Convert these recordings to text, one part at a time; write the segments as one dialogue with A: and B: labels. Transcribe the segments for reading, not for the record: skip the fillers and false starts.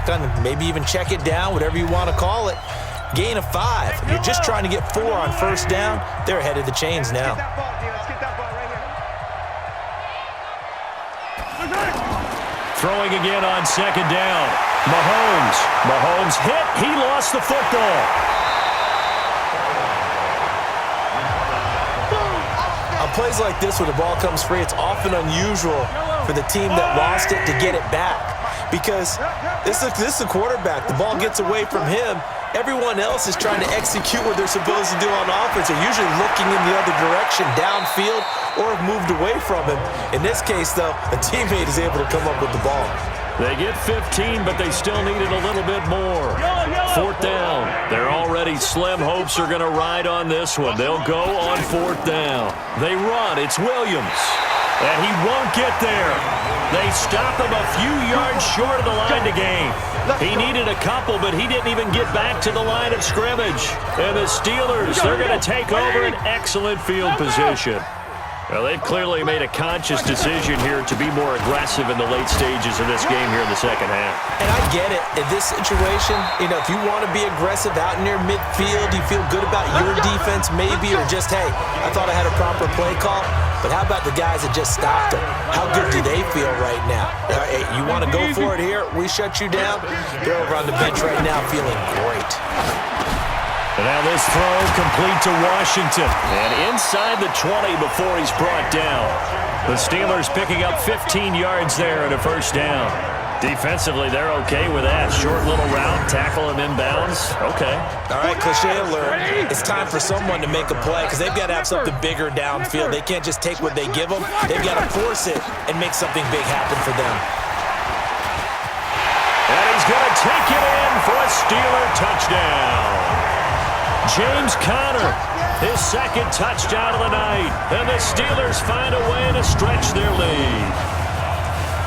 A: shotgun, maybe even check it down, whatever you want to call it. Gain of 5. You're just trying to get 4 on first down. They're ahead of the chains now.
B: Throwing again on second down. Mahomes hit. He lost the football.
A: On plays like this where the ball comes free, it's often unusual for the team that lost it to get it back. Because this is the quarterback. The ball gets away from him. Everyone else is trying to execute what they're supposed to do on offense. They're usually looking in the other direction, downfield, or have moved away from him. In this case, though, a teammate is able to come up with the ball.
B: They get 15, but they still needed a little bit more. Fourth down. Their already slim hopes are going to ride on this one. They'll go on fourth down. They run. It's Williams. And he won't get there. They stop him a few yards short of the line to gain. He needed a couple, but he didn't even get back to the line of scrimmage. And the Steelers, they're going to take over an excellent field position. Well, they've clearly made a conscious decision here to be more aggressive in the late stages of this game here in the second half.
A: And I get it. In this situation, if you want to be aggressive out near midfield, you feel good about your defense maybe, or just, hey, I thought I had a proper play call. But how about the guys that just stopped them? How good do they feel right now? Hey, you want to go for it here? We shut you down? They're over on the bench right now feeling great.
B: And now this throw complete to Washington. And inside the 20 before he's brought down. The Steelers picking up 15 yards there and a first down. Defensively, they're okay with that. Short little route, tackle him inbounds. Okay.
A: All right, cliche alert. It's time for someone to make a play because they've got to have something bigger downfield. They can't just take what they give them. They've got to force it and make something big happen for them.
B: And he's going to take it in for a Steeler touchdown. James Conner, his second touchdown of the night. And the Steelers find a way to stretch their lead.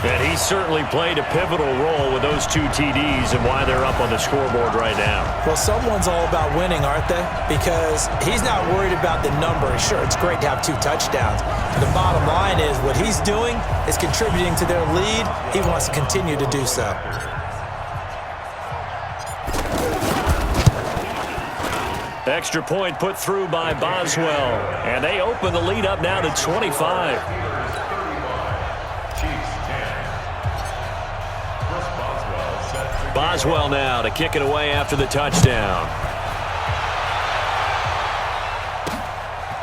B: And he certainly played a pivotal role with those 2 TDs and why they're up on the scoreboard right now.
A: Well, someone's all about winning, aren't they? Because he's not worried about the number. Sure, it's great to have 2 touchdowns. But the bottom line is what he's doing is contributing to their lead. He wants to continue to do so.
B: Extra point put through by Boswell. And they open the lead up now to 25. Boswell now to kick it away after the touchdown.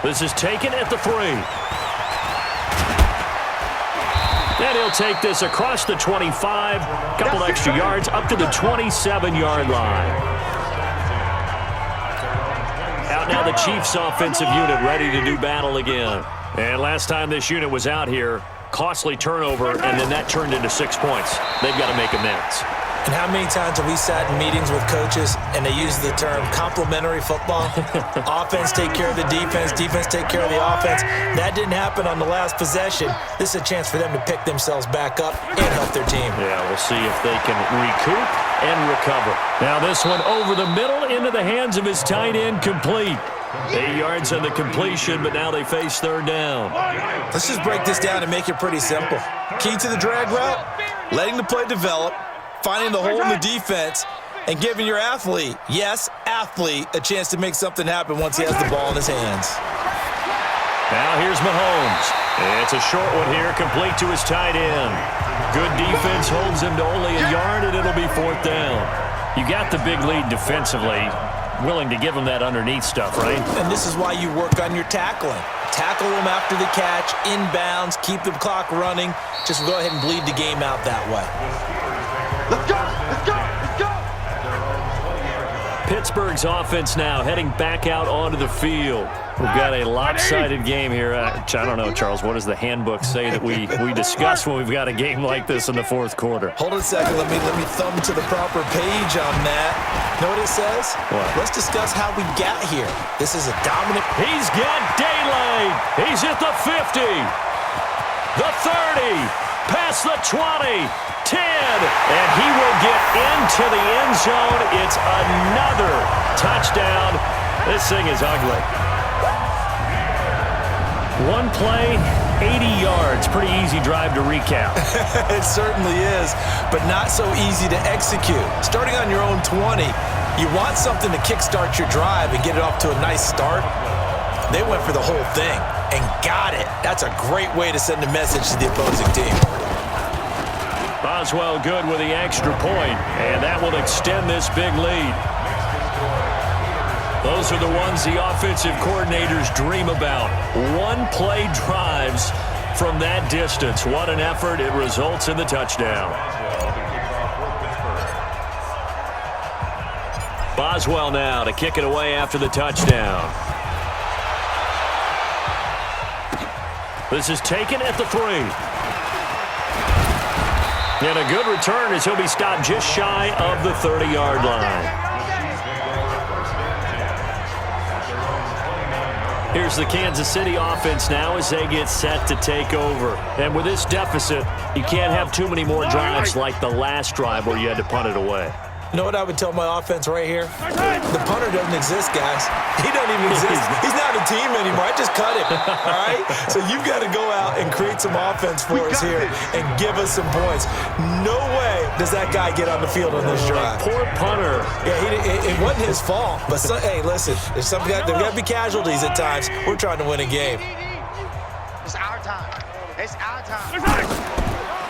B: This is taken at the 3. And he'll take this across the 25. Couple extra yards up to the 27-yard line. Out now the Chiefs offensive unit ready to do battle again. And last time this unit was out here, costly turnover, and then that turned into 6 points. They've got to make amends.
A: And how many times have we sat in meetings with coaches and they use the term complementary football? Offense take care of the defense, defense take care of the offense. That didn't happen on the last possession. This is a chance for them to pick themselves back up and help their team.
B: Yeah, we'll see if they can recoup and recover. Now this one over the middle into the hands of his tight end, complete. 8 yards on the completion, but now they face third down.
A: Let's just break this down and make it pretty simple. Key to the drag route, letting the play develop, finding the hole in the defense, and giving your athlete, yes, athlete, a chance to make something happen once he has the ball in his hands.
B: Now here's Mahomes. It's a short one here, complete to his tight end. Good defense holds him to only a yard, and it'll be fourth down. You got the big lead defensively. Willing to give him that underneath stuff, right?
A: And this is why you work on your tackling. Tackle them after the catch, inbounds, keep the clock running. Just go ahead and bleed the game out that way.
C: Let's go! Let's go! Let's go!
B: Pittsburgh's offense now heading back out onto the field. We've got a lopsided game here. I don't know, Charles, what does the handbook say that we discuss when we've got a game like this in the fourth quarter?
A: Hold on a second. Let me thumb to the proper page on that. Know what it says?
B: What?
A: Let's discuss how we got here. This is a dominant.
B: He's got daylight. He's at the 50, the 30, past the 20, 10, and he will get into the end zone. It's another touchdown. This thing is ugly. One play, 80 yards. Pretty easy drive to recap.
A: It certainly is, but not so easy to execute. Starting on your own 20, you want something to kickstart your drive and get it off to a nice start. They went for the whole thing and got it. That's a great way to send a message to the opposing team.
B: Boswell good with the extra point, and that will extend this big lead. Those are the ones the offensive coordinators dream about. One-play drives from that distance. What an effort. It results in the touchdown. Boswell now to kick it away after the touchdown. This is taken at the 3. And a good return as he'll be stopped just shy of the 30-yard line. Here's the Kansas City offense now as they get set to take over. And with this deficit, you can't have too many more drives like the last drive where you had to punt it away.
A: You know what I would tell my offense right here? The punter doesn't exist, guys. He doesn't even exist. He's not a team anymore. I just cut him, all right? So you've got to go out and create some offense for us here and give us some points. No way does that guy get on the field on this drive.
B: Poor punter.
A: Yeah, it wasn't his fault. But, hey, listen, there's got to be casualties at times. We're trying to win a game.
C: It's our time. It's our time.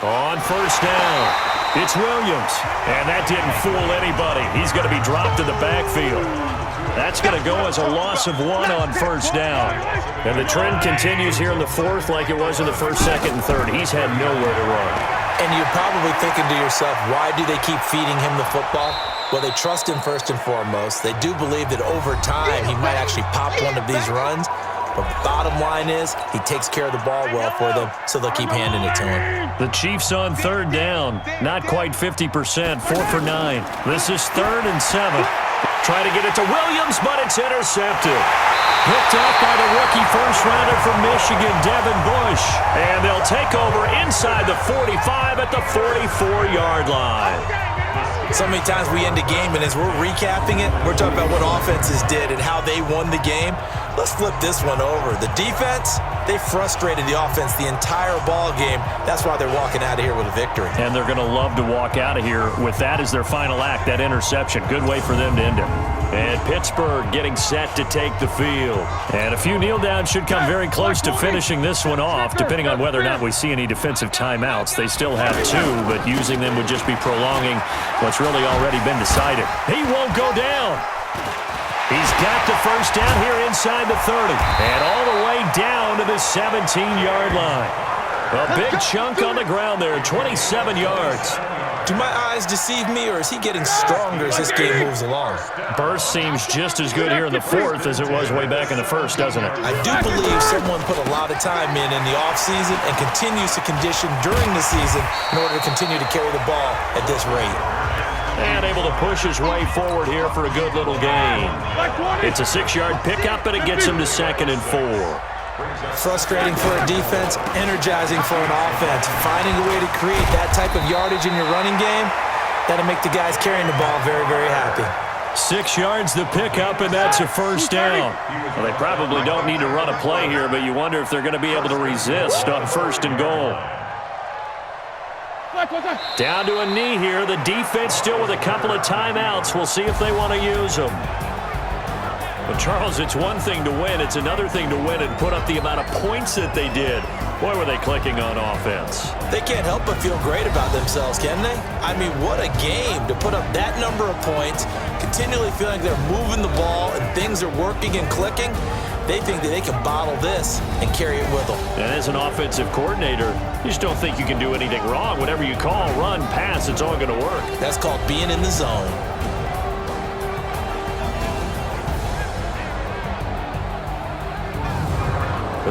B: On first down. It's Williams, and that didn't fool anybody. He's going to be dropped to the backfield. That's going to go as a loss of 1 on first down. And the trend continues here in the 4th like it was in the 1st, 2nd, and 3rd. He's had nowhere to run.
A: And you're probably thinking to yourself, why do they keep feeding him the football? Well, they trust him first and foremost. They do believe that over time he might actually pop one of these runs. But the bottom line is he takes care of the ball well for them, so they'll keep handing it to him.
B: The Chiefs on 3rd down. Not quite 50%. 4 for 9. This is 3rd and 7. Try to get it to Williams, but it's intercepted. Picked up by the rookie first-rounder from Michigan, Devin Bush. And they'll take over inside the 45 at the 44-yard line.
A: So many times we end a game, and as we're recapping it, we're talking about what offenses did and how they won the game. Let's flip this one over. The defense, they frustrated the offense the entire ball game. That's why they're walking out of here with a victory.
B: And they're going to love to walk out of here with that as their final act, that interception. Good way for them to end it. And Pittsburgh getting set to take the field. And a few kneel downs should come very close to finishing this one off, depending on whether or not we see any defensive timeouts. They still have 2, but using them would just be prolonging what's really already been decided. He won't go down. He's got the first down here inside the 30. And all the way down to the 17-yard line. A big chunk on the ground there, 27 yards.
A: Do my eyes deceive me, or is he getting stronger as this game moves along?
B: Burst seems just as good here in the 4th as it was way back in the 1st, doesn't it?
A: I do believe someone put a lot of time in the offseason and continues to condition during the season in order to continue to carry the ball at this rate.
B: And able to push his way forward here for a good little gain. It's a 6-yard pickup, and it gets him to 2nd and 4.
A: Frustrating for a defense, energizing for an offense. Finding a way to create that type of yardage in your running game, that'll make the guys carrying the ball very, very happy.
B: 6 yards the pickup, and that's a first down. Well, they probably don't need to run a play here, but you wonder if they're going to be able to resist on 1st and goal. Down to a knee here. The defense still with a couple of timeouts. We'll see if they want to use them. But, Charles, it's one thing to win. It's another thing to win and put up the amount of points that they did. Boy, were they clicking on offense.
A: They can't help but feel great about themselves, can they? I mean, what a game to put up that number of points, continually feeling they're moving the ball and things are working and clicking. They think that they can bottle this and carry it with them.
B: And as an offensive coordinator, you just don't think you can do anything wrong. Whatever you call, run, pass, it's all going to work.
A: That's called being in the zone.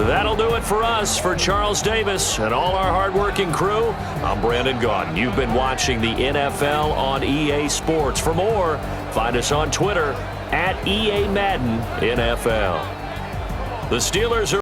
B: That'll do it for us. For Charles Davis and all our hardworking crew, I'm Brandon Gaudin. You've been watching the NFL on EA Sports. For more, find us on Twitter @EA Madden NFL. The Steelers are